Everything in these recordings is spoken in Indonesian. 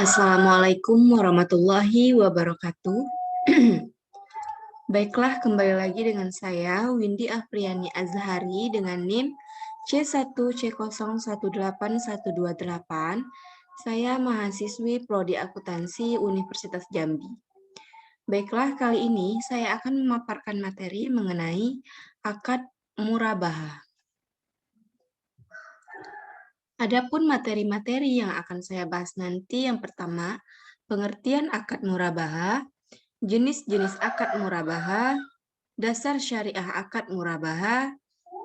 Assalamualaikum warahmatullahi wabarakatuh. Baiklah, kembali lagi dengan saya, Windy Afriani Azhari, dengan NIM C1C018128. Saya mahasiswi Prodi Akuntansi Universitas Jambi. Baiklah, kali ini saya akan memaparkan materi mengenai akad murabahah. Adapun materi-materi yang akan saya bahas nanti, yang pertama, pengertian akad murabahah, jenis-jenis akad murabahah, dasar syariah akad murabahah,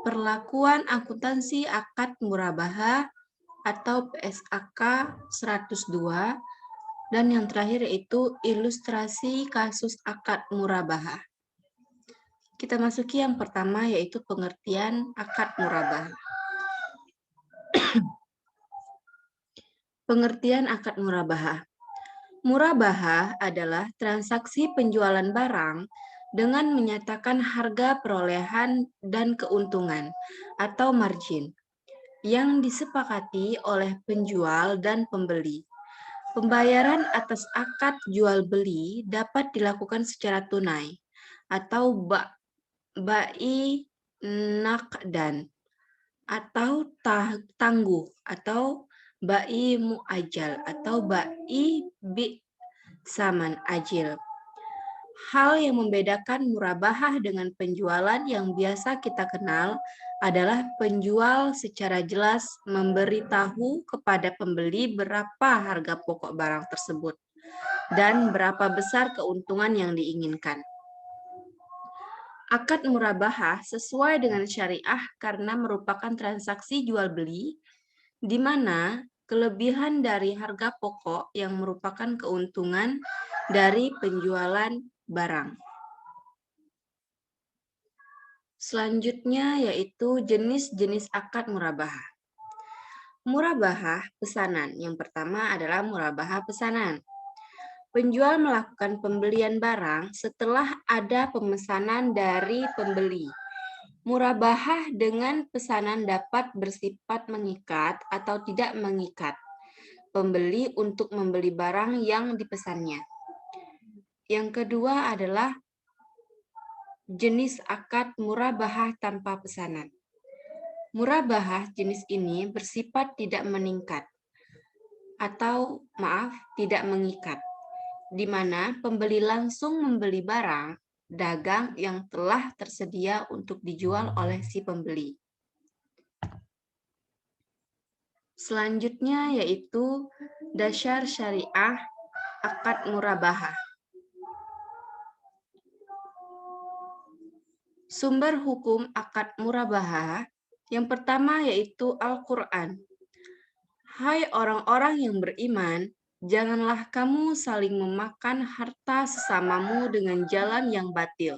perlakuan akuntansi akad murabahah atau PSAK 102, dan yang terakhir yaitu ilustrasi kasus akad murabahah. Kita masuki yang pertama, yaitu pengertian akad murabahah. Pengertian akad murabahah. Murabahah adalah transaksi penjualan barang dengan menyatakan harga perolehan dan keuntungan atau margin yang disepakati oleh penjual dan pembeli. Pembayaran atas akad jual beli dapat dilakukan secara tunai atau ba'i naqdan atau tangguh atau ba'i mu'ajjal atau ba'i bi saman ajil. Hal yang membedakan murabahah dengan penjualan yang biasa kita kenal adalah penjual secara jelas memberitahu kepada pembeli berapa harga pokok barang tersebut dan berapa besar keuntungan yang diinginkan. Akad murabahah sesuai dengan syariah karena merupakan transaksi jual beli di mana kelebihan dari harga pokok yang merupakan keuntungan dari penjualan barang. Selanjutnya yaitu jenis-jenis akad murabahah. Murabahah pesanan. Yang pertama adalah murabahah pesanan. Penjual melakukan pembelian barang setelah ada pemesanan dari pembeli. Murabahah dengan pesanan dapat bersifat mengikat atau tidak mengikat pembeli untuk membeli barang yang dipesannya. Yang kedua adalah jenis akad murabahah tanpa pesanan. Murabahah jenis ini bersifat tidak mengikat, tidak mengikat, di mana pembeli langsung membeli barang dagang yang telah tersedia untuk dijual oleh si pembeli. Selanjutnya yaitu dasar syariah akad murabahah. Sumber hukum akad murabahah yang pertama yaitu Al-Quran. Hai orang-orang yang beriman, janganlah kamu saling memakan harta sesamamu dengan jalan yang batil,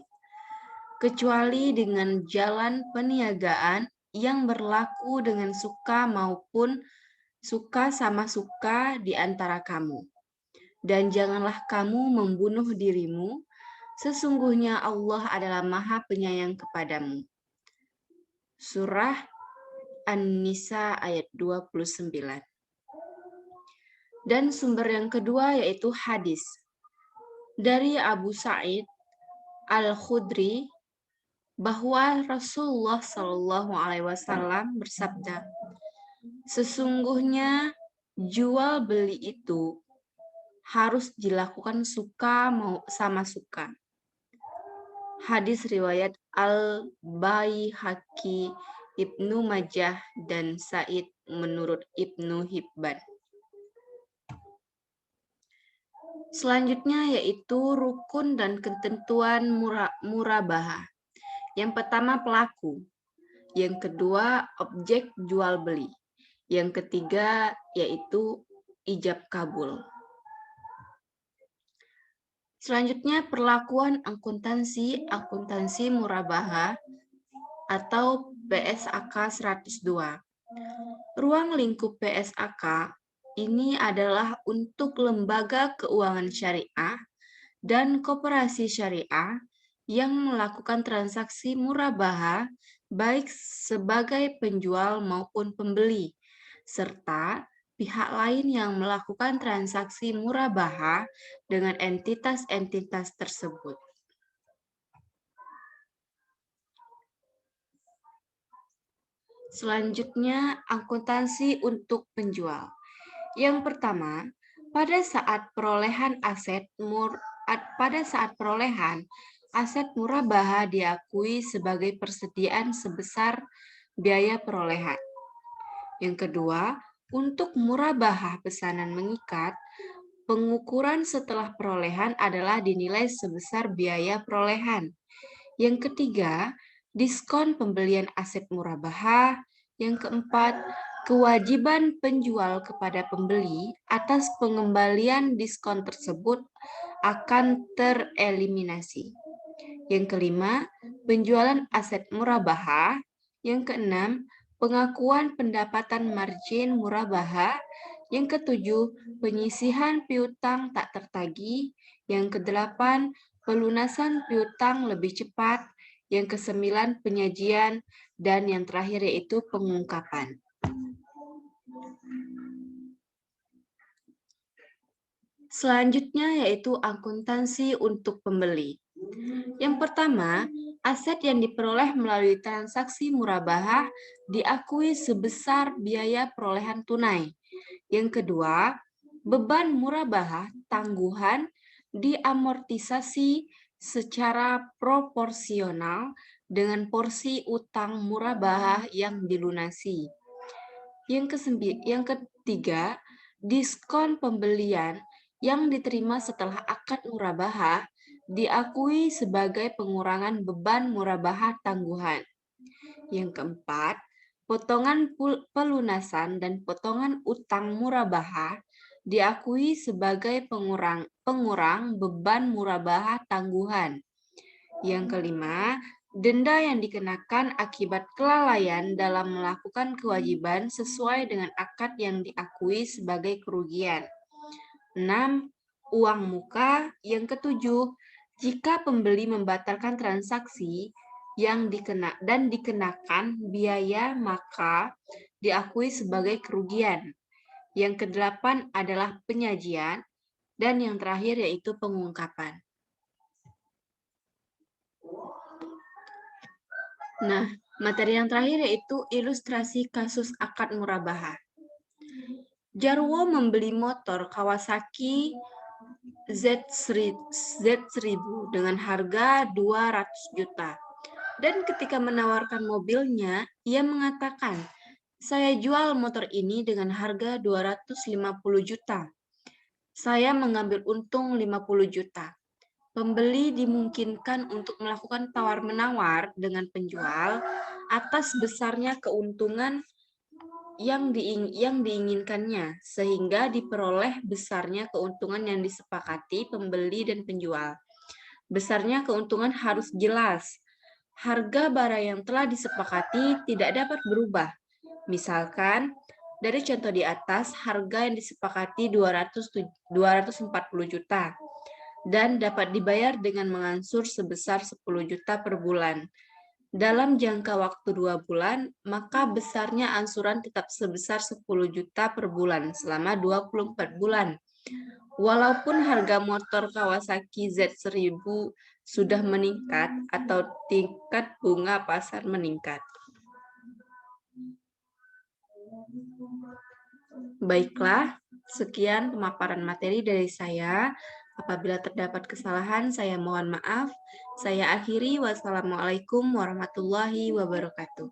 kecuali dengan jalan peniagaan yang berlaku dengan suka maupun suka sama suka di antara kamu. Dan janganlah kamu membunuh dirimu, sesungguhnya Allah adalah Maha Penyayang kepadamu. Surah An-Nisa ayat 29. Dan sumber yang kedua yaitu hadis dari Abu Sa'id Al-Khudri bahwa Rasulullah Shallallahu Alaihi Wasallam bersabda, sesungguhnya jual beli itu harus dilakukan suka sama suka. Hadis riwayat Al-Baihaqi, Ibnu Majah, dan Sa'id menurut Ibnu Hibban. Selanjutnya yaitu rukun dan ketentuan murabahah. Yang pertama pelaku, yang kedua objek jual beli, yang ketiga yaitu ijab kabul. Selanjutnya perlakuan akuntansi murabahah atau PSAK 102. Ruang lingkup PSAK ini adalah untuk lembaga keuangan syariah dan koperasi syariah yang melakukan transaksi murabahah baik sebagai penjual maupun pembeli, serta pihak lain yang melakukan transaksi murabaha dengan entitas-entitas tersebut. Selanjutnya, akuntansi untuk penjual. Yang pertama, pada saat perolehan aset murabaha diakui sebagai persediaan sebesar biaya perolehan. Yang kedua, untuk murabaha pesanan mengikat, pengukuran setelah perolehan adalah dinilai sebesar biaya perolehan. Yang ketiga, diskon pembelian aset murabaha. Yang keempat, kewajiban penjual kepada pembeli atas pengembalian diskon tersebut akan tereliminasi. Yang kelima, penjualan aset murabaha. Yang keenam, pengakuan pendapatan margin murabaha. Yang ketujuh, penyisihan piutang tak tertagih. Yang kedelapan, pelunasan piutang lebih cepat. Yang kesembilan, penyajian. Dan yang terakhir yaitu pengungkapan. Selanjutnya yaitu akuntansi untuk pembeli. Yang pertama, aset yang diperoleh melalui transaksi murabaha diakui sebesar biaya perolehan tunai. Yang kedua, beban murabaha tangguhan diamortisasi secara proporsional dengan porsi utang murabaha yang dilunasi. Yang ketiga, diskon pembelian yang diterima setelah akad murabaha diakui sebagai pengurangan beban murabaha tangguhan. Yang keempat, potongan pelunasan dan potongan utang murabaha diakui sebagai pengurang beban murabaha tangguhan. Yang kelima, denda yang dikenakan akibat kelalaian dalam melakukan kewajiban sesuai dengan akad yang diakui sebagai kerugian. 6. Uang muka. Yang ketujuh, jika pembeli membatalkan transaksi yang dikenakan biaya maka diakui sebagai kerugian. Yang kedelapan adalah penyajian dan yang terakhir yaitu pengungkapan. Nah, materi yang terakhir yaitu ilustrasi kasus akad murabaha. Jarwo membeli motor Kawasaki Z1000 dengan harga 200 juta. Dan ketika menawarkan mobilnya, ia mengatakan, "Saya jual motor ini dengan harga 250 juta. Saya mengambil untung 50 juta." Pembeli dimungkinkan untuk melakukan tawar-menawar dengan penjual atas besarnya keuntungan yang diinginkannya, sehingga diperoleh besarnya keuntungan yang disepakati pembeli dan penjual. Besarnya keuntungan harus jelas. Harga barang yang telah disepakati tidak dapat berubah. Misalkan, dari contoh di atas, harga yang disepakati 240 juta dan dapat dibayar dengan mengansur sebesar 10 juta per bulan. Dalam jangka waktu 2 bulan, maka besarnya ansuran tetap sebesar 10 juta per bulan selama 24 bulan. Walaupun harga motor Kawasaki Z1000 sudah meningkat atau tingkat bunga pasar meningkat. Baiklah, sekian pemaparan materi dari saya. Apabila terdapat kesalahan, saya mohon maaf. Saya akhiri. Wassalamualaikum warahmatullahi wabarakatuh.